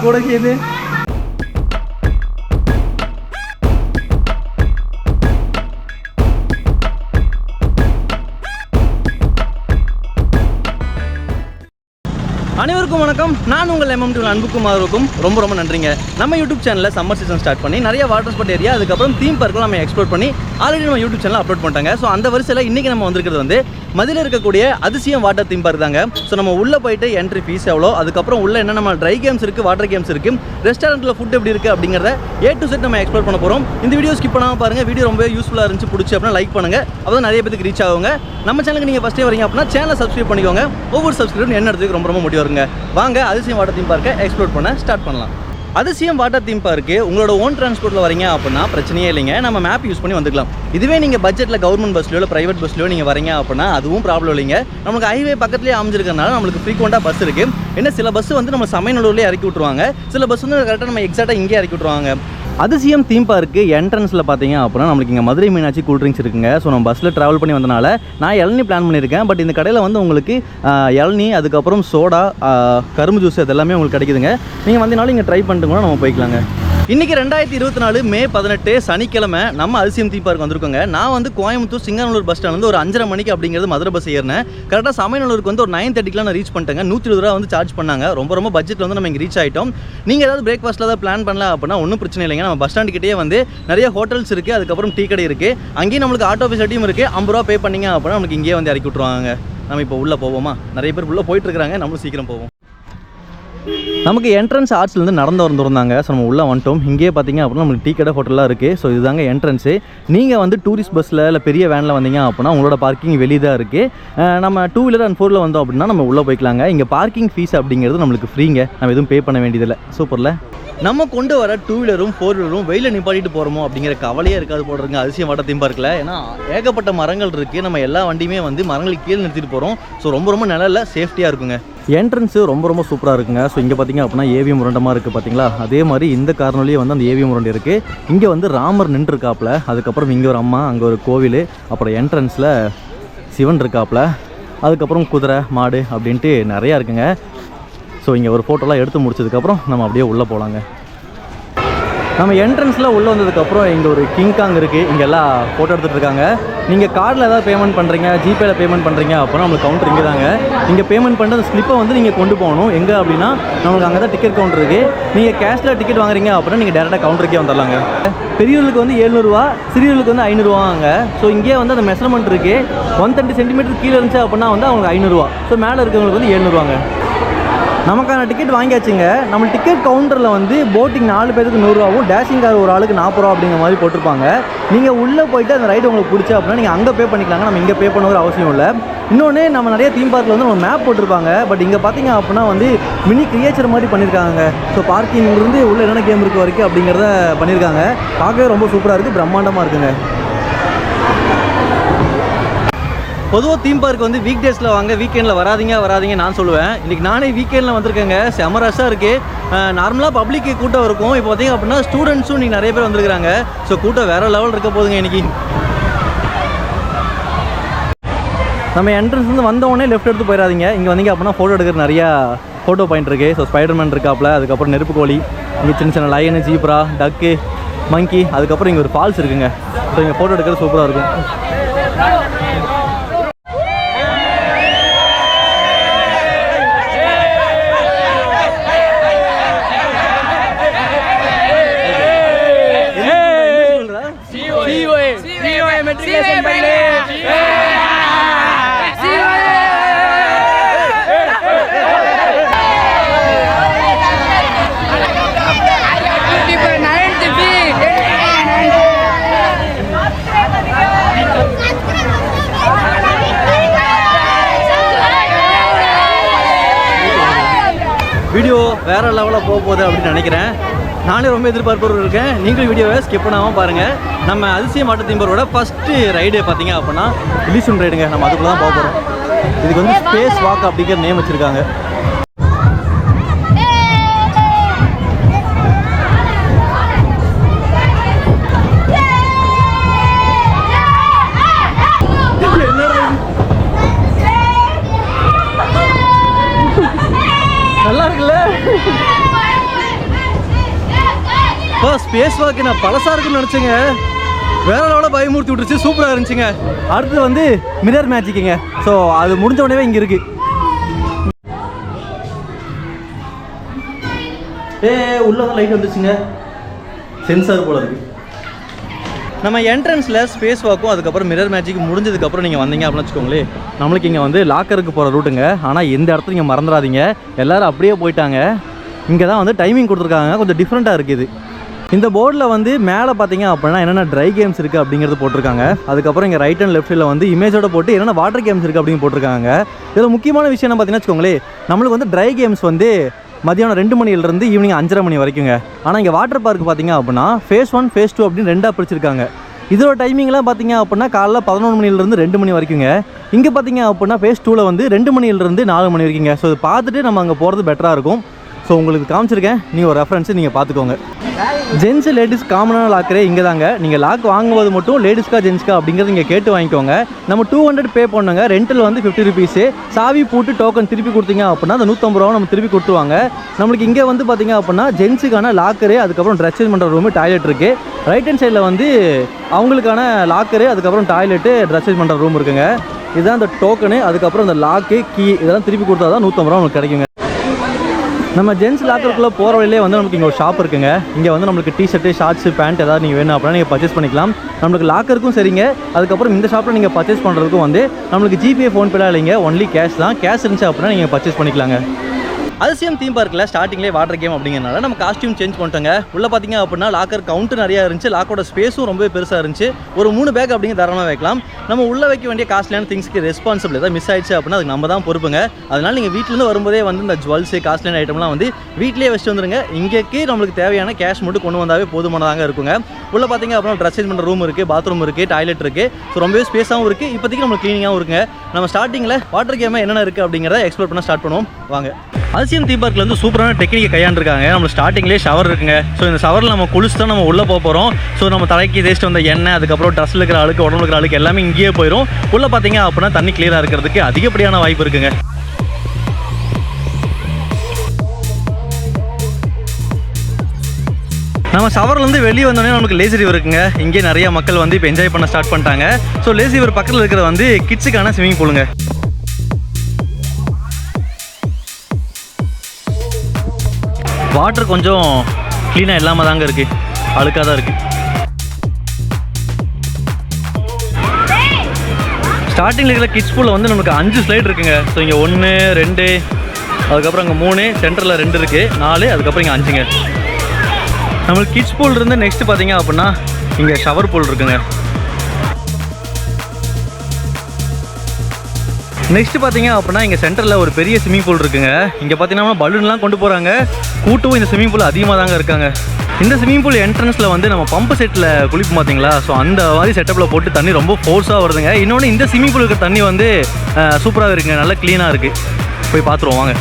கூட கேது. அனைவருக்கும் வணக்கம். நான் உங்கள் MM2 அன்புக்குமாருக்கும் ரொம்ப நன்றிங்க. நம்ம யூடியூப் சேனலில் சம்மர் சீசன் ஸ்டார்ட் பண்ணி நிறைய வாட்டர் ஸ்பாட் ஏரியா அதுக்கப்புறம் தீம் பார்க்கும் நம்ம எக்ஸ்ப்ளோர் பண்ணி ஆல்ரெடி நம்ம யூடியூப் சேனலில் அப்லோட் பண்ணிட்டாங்க. ஸோ அந்த வரிசையில் இன்றைக்கி நம்ம வந்திருக்கிறது வந்து மதுரையில் இருக்கக்கூடிய அதிசயம் வாட்டர் தீம் பார்க் தாங்க. ஸோ நம்ம உள்ளே போயிட்டு என்ட்ரி ஃபீஸ் எவ்வளோ, அதுக்கப்புறம் உள்ள என்ன நம்ம ட்ரை கேம்ஸ் இருக்குது, வாட்டர் கேம்ஸ் இருக்குது, ரெஸ்டாரண்ட்டில் ஃபுட் எப்படி இருக்குது அப்படிங்கிறத A to Z நம்ம எக்ஸ்ப்ளோர் பண்ண போகிறோம். இந்த வீடியோ ஸ்கிப் பண்ணாமல் பாருங்கள். வீடியோ ரொம்ப யூஸ்ஃபுல்லாக இருந்துச்சு, பிடிச்சி அப்படின்னா லைக் பண்ணுங்கள். அப்போ தான் நிறைய பேருக்கு ரீச் ஆகுங்க. நம்ம சேனலுக்கு நீங்கள் ஃபஸ்ட்டே வரீங்க அப்படின்னா சேனலை சப்ஸ்கிரைப் பண்ணிக்கோங்க. ஒவ்வொரு சப்ஸ்கிரைபும் என்ன எடுத்துக்கு ரொம்ப முடிவு வருங்க. வாங்க அதிசயம் வாட்டர் தீம் பார்க்கை எக்ஸ்ப்ளோர் பண்ண ஸ்டார்ட் பண்ணலாம். அதிசயம் வாட்டர் தீம் பார்க்கு உங்களோட ஓன் டிரான்ஸ்போர்ட்டில் வரீங்க அப்படின்னா பிரச்சனையே இல்லைங்க. நம்ம மேப் யூஸ் பண்ணி வந்துக்கலாம். இதுவே நீங்கள் பட்ஜெட்டில் கவர்மெண்ட் பஸ்லையோ இல்லை ப்ரைவேட் பஸ்லையோ நீங்கள் வரீங்க அப்படின்னா அதுவும் ப்ராப்ளம் இல்லைங்க. நமக்கு ஹைவே பக்கத்துலேயே அமைஞ்சிருக்கிறதுனால நம்மளுக்கு ஃப்ரீக்வெண்ட்டாக பஸ் இருக்குது. என்ன சில பஸ் வந்து நம்ம சமையநல்லூர்லேயே இறக்கி விட்ருவாங்க, சில பஸ் வந்து கரெக்டாக நம்ம எக்ஸாக்டாக இங்கே இறக்கி விட்ருவாங்க. அதிசயம் தீம் பார்க்கு என்ட்ரன்ஸில் பார்த்தீங்க அப்படின்னா நம்மளுக்கு இங்கே மதுரை மீனாட்சி கூல் ட்ரிங்க்ஸ் இருக்குங்க. ஸோ நம்ம பஸ்ஸில் ட்ராவல் பண்ணி வந்தனால நான் இளநீ பிளான் பண்ணியிருக்கேன். பட் இந்த கடையில் வந்து உங்களுக்கு இளநீ அதுக்கப்புறம் சோடா கரும்பு ஜூஸ் இதெல்லாமே உங்களுக்கு கிடைக்குதுங்க. நீங்கள் வந்தனாலும் இங்கே ட்ரை பண்ணிட்டு கூட நம்ம போய்க்கலாங்க. இன்றைக்கி 2024 மே 18 சனிக்கிழமை நம்ம அதிசயம் தீம் பார்க் வந்திருக்கோங்க. நான் வந்து கோயம்புத்தூர் சிங்கநல்லூர் பஸ் ஸ்டாண்ட் வந்து ஒரு 5:30 மணிக்கு அப்படிங்கிறது மதுரை பஸ் ஏறினேன். கரெக்டாக சமையநல்லூருக்கு வந்து ஒரு 9:30 நான் ரீச் பண்ணிட்டேங்க. 120 ரூபா வந்து சார்ஜ் பண்ணாங்க. ரொம்ப பட்ஜெட்டில் வந்து நம்ம இங்கே ரீச் ஆகிட்டோம். நீங்கள் ஏதாவது பிரேக்ஃபாஸ்ட்டில் ஏதாவது பிளான் பண்ணலாம் அப்படின்னா ஒன்றும் பிரச்சனை இல்லைங்க. நம்ம பஸ் ஸ்டாண்டுக்கிட்டே வந்து நிறைய ஹோட்டல்ஸ் இருக்குது, அதுக்கப்புறம் டீ கடை இருக்குது. அங்கேயும் நம்மளுக்கு ஆட்டோ ஃபெசிலிட்டியும் இருக்குது. 50 ரூபா பே பண்ணிங்க அப்படின்னா நமக்கு இங்கேயே வந்து இறக்கி விட்ருவாங்க. நம்ம இப்போ உள்ளே போவோமா? நிறைய பேர் உள்ளே போயிட்டுருக்காங்க, நம்மளும் சீக்கிரம் போவோம். நமக்கு என்ட்ரன்ஸ் ஆர்ட்ஸ்லேருந்து நடந்து வந்துருந்தாங்க. ஸோ நம்ம உள்ளே வந்துட்டோம். இங்கேயே பார்த்தீங்க அப்படின்னா நம்மளுக்கு டீ கடை ஹோட்டலாக இருக்குது. ஸோ இதுதாங்க என்ட்ரன்ஸு. நீங்கள் வந்து டூரிஸ்ட் பஸ்ஸில் இல்லை பெரிய வேனில் வந்தீங்க அப்படின்னா உங்களோட பார்க்கிங் வெளியே தான் இருக்குது. நம்ம 2 வீலர் அண்ட் 4 வந்தோம் அப்படின்னா நம்ம உள்ளே போய்க்கலாங்க. இங்கே பார்க்கிங் ஃபீஸ் அப்படிங்கிறது நம்மளுக்கு ஃப்ரீங்க. நம்ம எதுவும் பே பண்ண வேண்டியதில்லை. சூப்பரில் நம்ம கொண்டு வர 2 வீலரும் 4 வீலரும் வெயிலில் நிப்பாட்டிட்டு போகிறோமோ அப்படிங்கிற கவலையே இருக்காது போடுறதுங்க அதிசயம் வாட்டர் தீம் பார்க்கில். ஏன்னா ஏகப்பட்ட மரங்கள் இருக்குது. நம்ம எல்லா வண்டியுமே வந்து மரங்களுக்கு கீழே நிறுத்திட்டு போகிறோம். ஸோ ரொம்ப நிழலில் சேஃப்டியாக இருக்குங்க. என்ட்ரன்ஸு ரொம்ப சூப்பராக இருக்குங்க. ஸோ இங்கே பார்த்தீங்க அப்படின்னா ஏவிஎம் உருண்டமாக இருக்குது பார்த்தீங்களா? அதே மாதிரி இந்த கார்னர்லேயே வந்து அந்த ஏவிஎம் உருண்டை இருக்குது. இங்கே வந்து ராமர் நின்றுருக்காப்புல, அதுக்கப்புறம் இங்கே ஒரு அம்மா, அங்கே ஒரு கோவில், அப்புறம் என்ட்ரன்ஸில் சிவன் இருக்காப்புல, அதுக்கப்புறம் குதிரை மாடு அப்படின்ட்டு நிறையா இருக்குங்க. ஸோ இங்கே ஒரு ஃபோட்டோலாம் எடுத்து முடிச்சதுக்கப்புறம் நம்ம அப்படியே உள்ளே போகலாங்க. நம்ம என்ட்ரன்ஸில் உள்ளே வந்ததுக்கப்புறம் இங்கே ஒரு கிங்காங் இருக்குது. இங்கே எல்லாம் ஃபோட்டோ எடுத்துகிட்டு இருக்காங்க. நீங்கள் கார்டில் ஏதாவது பேமெண்ட் பண்ணுறீங்க, ஜிபேயில் பேமெண்ட் பண்ணுறீங்க அப்படின்னா நம்மளுக்கு கவுண்டர் இங்கே தாங்க. நீங்கள் பேமெண்ட் பண்ணுற அந்த ஸ்லிப்பை வந்து நீங்கள் கொண்டு போகணும். எங்கே அப்படின்னா நம்மளுக்கு அங்கே தான் டிக்கெட் கவுண்டர் இருக்குது. நீங்கள் கேஷில் டிக்கெட் வாங்குறீங்க அப்படின்னா நீங்கள் டேரெக்டாக கவுண்டருக்கே வந்துடலாங்க. பெரியவர்களுக்கு வந்து 700 ரூபா, சிறியவர்களுக்கு வந்து 500 ரூபாங்க. ஸோ இங்கே வந்து அந்த மெஷர்மெண்ட் இருக்குது. 130 சென்டிமீட்டர் கீழே இருந்துச்சு அப்படின்னா வந்து அவங்களுக்கு 500 ரூபா. ஸோ மேலே இருக்கிறவங்களுக்கு வந்து 700 ரூபாங்க. நமக்கான டிக்கெட் வாங்கியாச்சுங்க. நம்ம டிக்கெட் கவுண்டரில் வந்து போட்டிங் 4 பேருக்கு 100 ரூபாவும், டேஷிங் கார் ஒரு ஆளுக்கு 40 ரூபா அப்படிங்கிற மாதிரி போட்டிருப்பாங்க. நீங்கள் உள்ளே போயிட்டு அந்த ரைடு உங்களுக்கு பிடிச்சா அப்படின்னா நீங்கள் அங்கே பே பண்ணிக்கலாங்க. நம்ம இங்கே பே பண்ண ஒரு அவசியம் இல்லை. இன்னொன்று நம்ம நிறைய தீம் பார்க்கில் வந்து நம்ம மேப் போட்டிருப்பாங்க. பட் இங்கே பார்த்தீங்க அப்படின்னா வந்து மினி கிரியேச்சர் மாதிரி பண்ணியிருக்காங்க. ஸோ பார்க்கிங்லேருந்து உள்ளே என்னென்ன கேம் இருக்குது வரைக்கும் அப்படிங்கிறத பண்ணியிருக்காங்க. பார்க்கவே ரொம்ப சூப்பராக இருக்குது, பிரம்மாண்டமாக இருக்குங்க. பொதுவாக தீம் பார்க் வந்து வீக் டேஸில் வாங்க, வீக்கெண்டில் வராதிங்க நான் சொல்லுவேன். இன்றைக்கி நானே வீக்கெண்டில் வந்திருக்கேங்க. செம ரஷ்ஷாக இருக்குது. நார்மலாக பப்ளிக்கு கூட்டம் இருக்கும். இப்போ பார்த்தீங்க அப்படின்னா ஸ்டூடெண்ட்ஸும் இன்றைக்கி நிறைய பேர் வந்துருக்காங்க. ஸோ கூட்டம் வேறு லெவல் இருக்க போதுங்க இன்றைக்கி. நம்ம என்ட்ரன்ஸ் வந்து வந்தோடனே லெஃப்ட் எடுத்து போயிடாதீங்க. இங்கே வந்தீங்க அப்படின்னா ஃபோட்டோ எடுக்கிற நிறையா ஃபோட்டோ பாயிண்ட் இருக்குது. ஸோ ஸ்பைடர்மேன் இருக்காப்புல, அதுக்கப்புறம் நெருப்பு கோழி, இங்கே சின்ன லயனு, ஜீப்ரா, டக்கு, மங்கி, அதுக்கப்புறம் இங்கே ஒரு ஃபால்ஸ் இருக்குங்க. ஸோ இங்கே ஃபோட்டோ எடுக்கிறது சூப்பராக இருக்கும். வீடியோ வேறு லெவலில் போகுது அப்படின்னு நினைக்கிறேன். நானே ரொம்ப எதிர்பார்ப்போடு இருக்கேன். நீங்களும் வீடியோவை ஸ்கிப் பண்ணாமல் பாருங்கள். நம்ம அதிசயம் வாட்டர் தீம் பார்க்கோட ஃபஸ்ட்டு ரைடு பார்த்தீங்க அப்படின்னா இலிசூன் ரைடுங்க. நம்ம அதுக்குள்ளே தான் போக போகிறோம். இதுக்கு வந்து ஸ்பேஸ் வாக் அப்படிங்கிற நேம் வச்சுருக்காங்க. நல்லா இருக்குல்ல? ஸ்பேஸ் வாக்கு நான் பழசா இருக்குன்னு நினைச்சேங்க. வேற லெவலில் பயமுறுத்தி விட்டுருச்சு. சூப்பராக இருந்துச்சுங்க. அடுத்தது வந்து மிரர் மேஜிக்குங்க. ஸோ அது முடிஞ்ச உடனே இங்கே இருக்கு. உள்ள தான் லைட் வந்துச்சுங்க. சென்சார் போல இருக்கு. நம்ம என்ட்ரன்ஸில் ஸ்பேஸ் வாக்கும் அதுக்கப்புறம் மிரர் மேஜிக் முடிஞ்சதுக்கப்புறம் நீங்கள் வந்தீங்க அப்படின்னு வச்சுக்கோங்களேன், நம்மளுக்கு இங்கே வந்து லாக்கருக்கு போகிற ரூட்டுங்க. ஆனால் எந்த இடத்துல நீங்கள் மறந்துடாதீங்க, எல்லோரும் அப்படியே போயிட்டாங்க. இங்கே தான் வந்து டைமிங் கொடுத்துருக்காங்க, கொஞ்சம் டிஃப்ரெண்ட்டாக இருக்குது. இந்த போர்டில் வந்து மேலே பார்த்தீங்க அப்படின்னா என்னென்ன ட்ரை கேம்ஸ் இருக்குது அப்படிங்கிறது போட்டிருக்காங்க. அதுக்கப்புறம் இங்கே ரைட் அண்ட் லெஃப்ட்டில் வந்து இமேஜோட போட்டு என்னென்ன வாட்டர் கேம்ஸ் இருக்குது அப்படின்னு போட்டிருக்காங்க. இதில் முக்கியமான விஷயம் என்ன பார்த்தீங்கன்னா வச்சுக்கோங்களேன், நம்மளுக்கு வந்து ட்ரை கேம்ஸ் வந்து மதியானம் 2 மணிலேருந்து ஈவினிங் 5:30 மணி வரைக்குங்க. ஆனால் இங்கே வாட்டர் பார்க் பார்த்தீங்க அப்படின்னா ஃபேஸ் 1 ஃபேஸ் 2 அப்படின்னு 2ஆக பிரிச்சிருக்காங்க. இதோட டைமிங்லாம் பார்த்தீங்க அப்படின்னா காலைல 11 மணிலேருந்து 2 மணி வரைக்குங்க. இங்கே பார்த்தீங்க அப்படின்னா ஃபேஸ் 2ல் வந்து 2 மணிலேருந்து 4 மணி வரைக்குங்க. ஸோ இதை பார்த்துட்டு நம்ம அங்கே போகிறது பெட்டராக இருக்கும். ஸோ உங்களுக்கு காமிச்சிருக்கேன், நீங்கள் ஒரு ரெஃபரன்ஸு நீங்கள் பார்த்துக்கோங்க. ஜென்ஸு லேடிஸ் காமனான லாக்கரே இங்கே தாங்க. நீங்கள் லாக் வாங்கும்போது மட்டும் லேடிஸ்க்கா ஜென்ஸ்க்கா அப்படிங்கிறது நீங்கள் கேட்டு வாங்கிக்கோங்க. நம்ம 200 பே பண்ணுங்க. ரெண்டில் வந்து 50 ருபீஸு. சாவி போட்டு டோக்கன் திருப்பி கொடுத்தீங்க அப்படின்னா அந்த 150 ரூபா நம்ம திருப்பி கொடுத்துருவாங்க. நம்மளுக்கு இங்கே வந்து பார்த்தீங்க அப்படின்னா ஜென்ஸுக்கான லாக்கரு, அதுக்கப்புறம் ட்ரெஸ் சேஞ்ச் பண்ணுற ரூமு, டாய்லெட் இருக்குது. ரைட் ஹேண்ட் சைடில் வந்து அவங்களுக்கான லாக்கரு, அதுக்கப்புறம் டாய்லெட்டு, ட்ரெஸ் சேஞ்ச் பண்ணுற ரூம் இருக்குங்க. இதுதான் அந்த டோக்கனு, அதுக்கப்புறம் அந்த லாக்கு, கீ இதெல்லாம் திருப்பி கொடுத்தா தான் 150 ரூபா நமக்கு கிடைக்குங்க. நம்ம ஜென்ஸ் லாக்கருக்குள்ளே போகிற வழியிலே வந்து நமக்கு இங்கே ஒரு ஷாப் இருக்குங்க. இங்கே வந்து நம்மளுக்கு டிஷர்ட்டு, ஷார்ட்ஸு, பேண்ட் ஏதாவது நீங்கள் வேணும் அப்படின்னா நீங்கள் பர்ச்சேஸ் பண்ணிக்கலாம். நம்மளுக்கு லாக்கருக்கும் சரிங்க. அதுக்கப்புறம் இந்த ஷாப்பில் நீங்கள் பர்ச்சேஸ் பண்ணுறதுக்கும் வந்து நம்மளுக்கு ஜிபே, ஃபோன்பேலாம் இல்லைங்க, ஒன்லி கேஷ் தான். கேஷ் இருந்துச்சு அப்படின்னா நீங்கள் பர்ச்சேஸ் பண்ணிக்கலாங்க. அதிசயம் தீம் பார்க்கில் ஸ்டார்டிங்லேயே வாட்டர் கேம் அப்படிங்கிறனால நம்ம காஸ்டியூம் சேஞ்ச் பண்ணிட்டோங்க. உள்ளே பார்த்தீங்க அப்படின்னா லாக்கர் கவுண்ட்டு நிறையா இருந்துச்சு. லாக்கோட ஸ்பேஸும் ரொம்பவே பெருசாக இருந்துச்சு. ஒரு 3 பேக் அப்படிங்க தாராளமாக வைக்கலாம். நம்ம உள்ளே வைக்க வேண்டிய காஸ்ட்லியான திங்ஸ்க்கு ரெஸ்பான்சிபிள் ஏதாவது மிஸ் ஆயிடுச்சு அப்படின்னா அதுக்கு நம்ம தான் பொறுப்புங்க. அதனால் நீங்கள் வீட்டிலேருந்து வரும்போதே வந்து இந்த ஜுவல்ஸு, காஸ்ட்லியான ஐட்டம்லாம் வந்து வீட்டிலேயே வச்சுட்டு வந்துருங்க. இங்கேக்கு நம்மளுக்கு தேவையான கேஷ் மட்டும் கொண்டு வந்தாவே போதுமானதாங்க இருக்குங்க. உள்ளே பார்த்தீங்க அப்படின்னா ட்ரெஸ் சேஞ்ச் பண்ணுற ரூம் இருக்குது, பாத்ரூம் இருக்குது, டாய்லெட் இருக்குது. ஸோ ரொம்பவே ஸ்பேஸாகவும் இருக்குது. இப்போதைக்கு நம்மளுக்கு க்ளீனிங்காகவும் இருக்குங்க. நம்ம ஸ்டார்டிங்கில் வாட்டர் கேமாக என்னென்ன இருக்குது அப்படிங்கிறத எக்ஸ்ப்ளோர் பண்ண ஸ்டார்ட் பண்ணுவோம் வாங்க. அதிசயம் தீம் பார்க்கில் வந்து சூப்பரான டெக்னிக்கை கையாண்டுருக்காங்க. நம்ம ஸ்டார்டிங்லேயே ஷவர் இருக்குங்க. ஸோ இந்த ஷவரில் நம்ம குளிச்சு தான் நம்ம உள்ளே போகிறோம். ஸோ நம்ம தலைக்கு தேய்ச்சிட்டு வந்த எண்ணெய், அதுக்கப்புறம் ட்ரெஸ்ஸில் இருக்கிற அழுக்கு, உடம்புல இருக்கிற அழுக்கு எல்லாமே இங்கேயே போயிடும். உள்ளே பார்த்தீங்க அப்படின்னா தண்ணி கிளியராக இருக்கிறதுக்கு அதிகப்படியான வாய்ப்பு இருக்குங்க. நம்ம ஷவர்லேருந்து வெளியே வந்தோடனே நமக்கு லேசி ரிவர் இருக்குங்க. இங்கே நிறைய மக்கள் வந்து இப்போ என்ஜாய் பண்ண ஸ்டார்ட் பண்ணிட்டாங்க. ஸோ லேசி ரிவர் பக்கத்தில் இருக்கிறது வந்து கிட்ஸுக்கான ஸ்விமிங் பூலுங்க. வாட்டர் கொஞ்சம் க்ளீனாக இல்லாமல் தாங்க இருக்குது, அழுக்காக தான் இருக்குது. ஸ்டார்டிங்கில் இருக்கிற கிட்ஸ் பூலில் வந்து நமக்கு 5 ஸ்லைடு இருக்குங்க. ஸோ இங்கே 1, 2, அதுக்கப்புறம் இங்கே 3, சென்டரில் 2 இருக்குது, 4, அதுக்கப்புறம் இங்கே 5ங்க. நம்மளுக்கு கிட்ஸ் பூல் இருந்து நெக்ஸ்ட்டு பார்த்தீங்க அப்படின்னா இங்கே ஷவர் பூல் இருக்குங்க. நெக்ஸ்ட் பார்த்தீங்க அப்படின்னா இங்கே சென்டரில் ஒரு பெரிய ஸ்விமிங் பூல் இருக்குங்க. இங்கே பார்த்தீங்கன்னா பலூன்லாம் கொண்டு போகிறாங்க. கூட்டவும் இந்த ஸ்விமிங் பூல் அதிகமாக தாங்க இருக்காங்க. இந்த ஸ்விமிங் பூல் என்ட்ரன்ஸில் வந்து நம்ம பம்பு செட்டில் குளிப்போம் பார்த்தீங்களா, ஸோ அந்த மாதிரி செட்டப்பில் போட்டு தண்ணி ரொம்ப ஃபோர்ஸாக வருதுங்க. இன்னொன்று இந்த ஸ்விமிங் பூல் இருக்கிற தண்ணி வந்து சூப்பராக இருக்குங்க, நல்லா க்ளீனாக இருக்குது. போய் பார்த்துருவோம் வாங்க.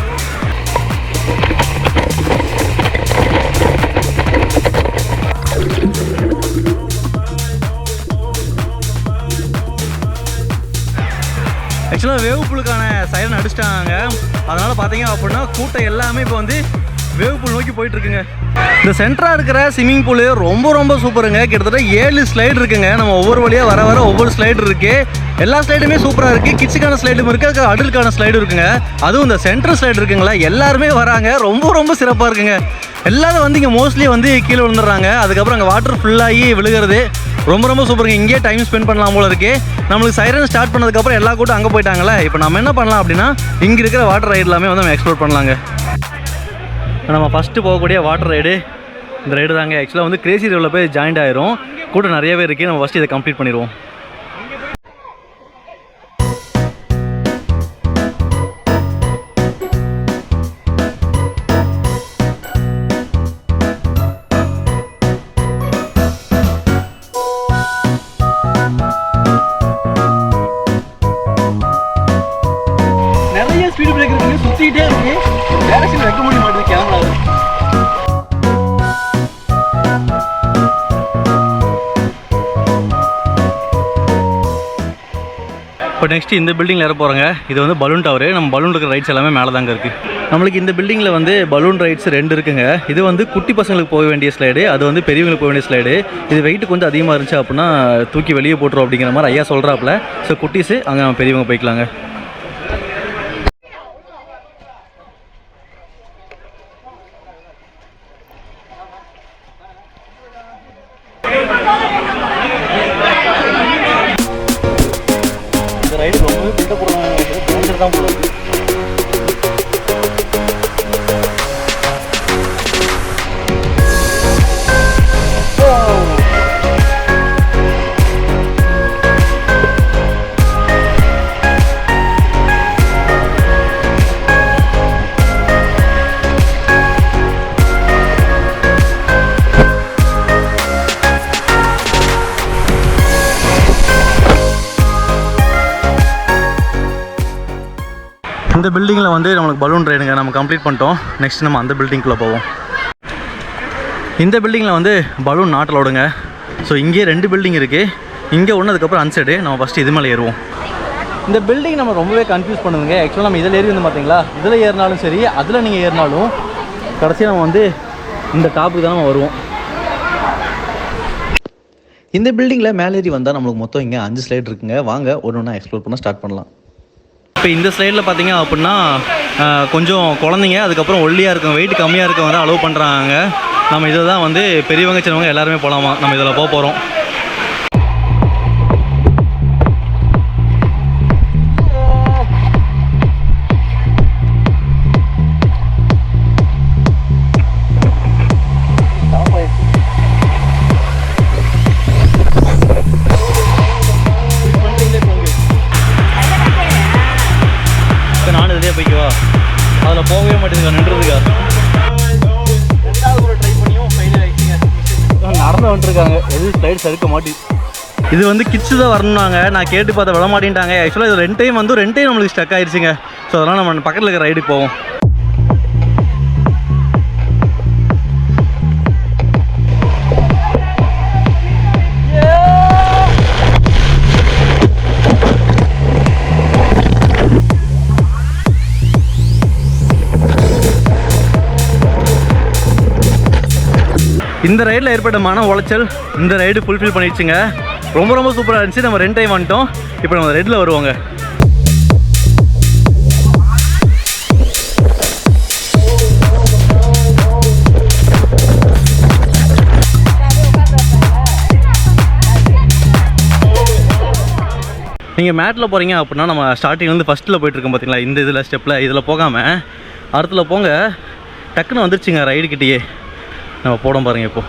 ஆக்சுவலாக வேவ் பூலுக்கான சைரன் அடிச்சிட்டாங்க. அதனால் பார்த்தீங்க அப்படின்னா கூட்டம் எல்லாமே இப்போ வந்து வேவ் பூல் நோக்கி போயிட்டுருக்குங்க. இந்த சென்டராக இருக்கிற ஸ்விம்மிங் பூலு ரொம்ப ரொம்ப சூப்பருங்க. கிட்டத்தட்ட 7 ஸ்லைடு இருக்குங்க. நம்ம ஒவ்வொரு வழியாக வர வர ஒவ்வொரு ஸ்லைடு இருக்குது. எல்லா ஸ்லைடுமே சூப்பராக இருக்குது. கிட்ஸுக்கான ஸ்லைடும் இருக்குது, அடல்ட்டுக்கான ஸ்லைடு இருக்குங்க. அதுவும் இந்த சென்டர் ஸ்லைடு இருக்குங்களா, எல்லாருமே வராங்க. ரொம்ப ரொம்ப சிறப்பாக இருக்குங்க. எல்லாரும் வந்து இங்கே மோஸ்ட்லி வந்து கீழே விழுந்துடுறாங்க. அதுக்கப்புறம் அங்கே வாட்டர் ஃபுல்லாகி விழுகிறது ரொம்ப ரொம்ப சூப்பருங்க. இங்கேயே டைம் ஸ்பெண்ட் பண்ணலாம் போல இருக்குது. நம்மளுக்கு சைரன் ஸ்டார்ட் பண்ணதுக்கப்புறம் எல்லா கூட்டம் அங்கே போயிட்டாங்களே. இப்போ நம்ம என்ன பண்ணலாம் அப்படின்னா இங்கே இருக்கிற வாட்டர் ரைடு எல்லாமே வந்து நம்ம எக்ஸ்ப்ளோர் பண்ணலாங்க. நம்ம ஃபஸ்ட்டு போகக்கூடிய வாட்டர் ரைடு இந்த ரைடு தாங்க. ஆக்சுவலாக வந்து கிரேசி ரிவரில் போய் ஜாயின்ட் ஆயிரும். கூட்டம் நிறையவே இருக்குது. நம்ம ஃபஸ்ட்டு இதை கம்ப்ளீட் பண்ணிடுவோம். நிறைய ஸ்பீடு பிரேக் இருக்குங்க, சுற்றிக்கிட்டே இருக்கு. டேரக்ஷன் வைக்க முடிய மாட்டேங்குது கேமரா. இப்போ நெக்ஸ்ட் இந்த பில்டிங்கில் ஏற போகிறோங்க. இது வந்து பலூன் டவரு. நம்ம பலூன் இருக்கிற ரைட்ஸ் எல்லாமே மேலே தாங்க இருக்குது. நம்மளுக்கு இந்த பில்டிங்கில் வந்து பலூன் ரைட்ஸ் 2 இருக்குங்க. இது வந்து குட்டி பசங்களுக்கு போக வேண்டிய ஸ்லைடு, அது வந்து பெரியவங்களுக்கு போக வேண்டிய ஸ்லைடு. இது வெயிட் கொஞ்சம் அதிகமாக இருந்துச்சு அப்படின்னா தூக்கி வெளியே போட்டுரும் அப்படிங்கிற மாதிரி ஐயா சொல்கிறாப்புல. ஸோ குட்டீஸு அங்கே பெரியவங்க போய்க்கலாங்க. இந்த ரைடு ரொம்பவே பில்டப் போடுறாங்க தான் போடுறது. இந்த பில்டிங்கில் வந்து நம்மளுக்கு பலூன் ரைடுங்க நம்ம கம்ப்ளீட் பண்ணிட்டோம். நெக்ஸ்ட் நம்ம அந்த பில்டிங்குள்ளே போவோம். இந்த பில்டிங்கில் வந்து பலூன் நாட் அலோடுங்க. ஸோ இங்கே 2 பில்டிங் இருக்குது. இங்கே ஒன்று, அதுக்கப்புறம் அன்சைடு. நம்ம ஃபஸ்ட்டு இது மேலே ஏறுவோம். இந்த பில்டிங் நம்ம ரொம்பவே கன்ஃபியூஸ் பண்ணுதுங்க. ஆக்சுவலாக நம்ம இதில் ஏறி வந்து பார்த்தீங்களா, இதில் ஏறினாலும் சரி, அதில் நீங்கள் ஏறினாலும் கடைசியாக நம்ம வந்து இந்த டாப்புக்கு தான் நம்ம வருவோம். இந்த பில்டிங்கில் மேலே ஏறி வந்தால் நம்மளுக்கு மொத்தம் இங்கே 5 ஸ்லைட் இருக்குங்க. வாங்க ஒன்று ஒன்றா எக்ஸ்ப்ளோர் பண்ண ஸ்டார்ட் பண்ணலாம். இப்போ இந்த ஸ்லைடில் பார்த்தீங்க அப்படின்னா கொஞ்சம் குழந்தைங்க, அதுக்கப்புறம் ஒல்லியாக இருக்கும், வெயிட் கம்மியாக இருக்க வந்து அலோவ் பண்ணுறாங்க. நம்ம இதில் தான் வந்து பெரியவங்க சின்னவங்க எல்லாருமே போகலாமா. நம்ம இதில் போகிறோம். நானும் இதே போய்க்குவா, அதில் போகவே மாட்டேங்குது, நின்றுதுக்கா. நடந்து வந்துருக்காங்க, எதுவும் ஸ்லைட் சறுக்க மாட்டி. இது வந்து கிட்ஸு தான் வரணுன்னாங்க. நான் கேட்டு பார்த்தா விட மாட்டேன்ட்டாங்க. ஆக்சுவலாக இது 2 டைம் வந்து 2 டைம் நம்மளுக்கு ஸ்டக் ஆயிடுச்சுங்க. ஸோ அதனால் நம்ம பக்கத்தில் இருக்கிற ரைடுக்கு போவோம். இந்த ரைடில் ஏற்பட்ட மன உளைச்சல் இந்த ரைடு ஃபுல்ஃபில் பண்ணிடுச்சுங்க. ரொம்ப ரொம்ப சூப்பராக இருந்துச்சு. நம்ம 2 டைம் வந்துட்டோம். இப்போ நம்ம ரைடில் வருவோங்க. நீங்கள் மேட்டில் போகிறீங்க அப்படின்னா நம்ம ஸ்டார்டிங்லேருந்து ஃபஸ்ட்டில் போயிட்டுருக்கோம் பார்த்தீங்களா, இந்த இதில் ஸ்டெப்பில் இதில் போகாமல் அடுத்துல போங்க. டக்குன்னு வந்துருச்சுங்க ரைடுக்கிட்டேயே. நம்ம போடும் பாருங்க. இப்போ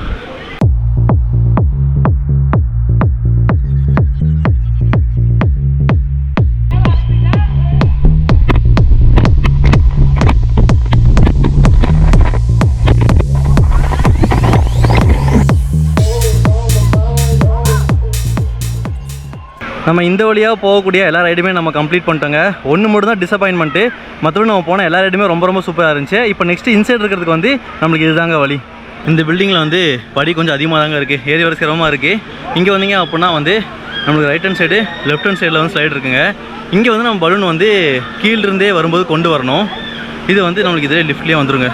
நம்ம இந்த வழியாக போகக்கூடிய எல்லா ரைடுமே நம்ம கம்ப்ளீட் பண்ணிட்டோங்க. ஒன்று மட்டும் தான் டிசப்பாயின்மெண்ட்டு. மற்றபடி நம்ம போன எல்லா ரைடுமே ரொம்ப ரொம்ப சூப்பராக இருந்துச்சு. இப்போ நெக்ஸ்ட்டு இன்சைட் இருக்கிறதுக்கு வந்து நம்மளுக்கு இதுதாங்க வழி. இந்த பில்டிங்கில் வந்து படி கொஞ்சம் அதிகமாக தாங்க இருக்குது, ஏறி வர சிரமமாக இருக்குது. இங்கே வந்தீங்க அப்படின்னா வந்து நம்மளுக்கு right hand side, left hand சைடில் வந்து ஸ்லைடு இருக்குங்க. இங்கே வந்து நம்ம பலூன் வந்து கீழிருந்தே வரும்போது கொண்டு வரணும். இது வந்து நம்மளுக்கு இதிலே லிஃப்ட்லேயே வந்துடுங்க.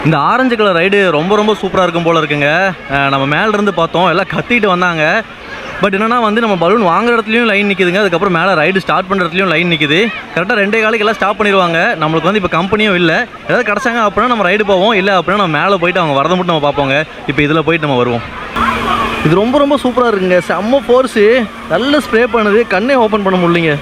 இந்த ஆரஞ்சு கலர் ரைடு ரொம்ப ரொம்ப சூப்பராக இருக்கும் போல் இருக்குங்க. நம்ம மேலேருந்து பார்த்தோம், எல்லாம் கத்திட்டு வந்தாங்க. பட் என்னென்னா வந்து நம்ம பலூன் வாங்குற இடத்துலையும் லைன் நிற்குதுங்க. அதுக்கப்புறம் மேலே ரைடு ஸ்டார்ட் பண்ணுற இடத்துலையும் லைன் நிற்குது. கரெக்டாக 2 காலுக்கு எல்லாம் ஸ்டாப் பண்ணிடுவாங்க. நம்மளுக்கு வந்து இப்போ கம்பெனியும் இல்லை. ஏதாவது கிடச்சாங்க அப்படின்னா நம்ம ரைடு போவோம், இல்லை அப்படின்னா நம்ம மேலே போயிட்டு அவங்க வரதை மட்டும் நம்ம பார்ப்போங்க. இப்போ இதில் போயிட்டு நம்ம வருவோம். இது ரொம்ப ரொம்ப சூப்பராக இருக்குங்க. செம்ம ஃபோர்ஸு, நல்ல ஸ்ப்ரே பண்ணுது, கண்ணே ஓப்பன் பண்ண முடியலைங்க.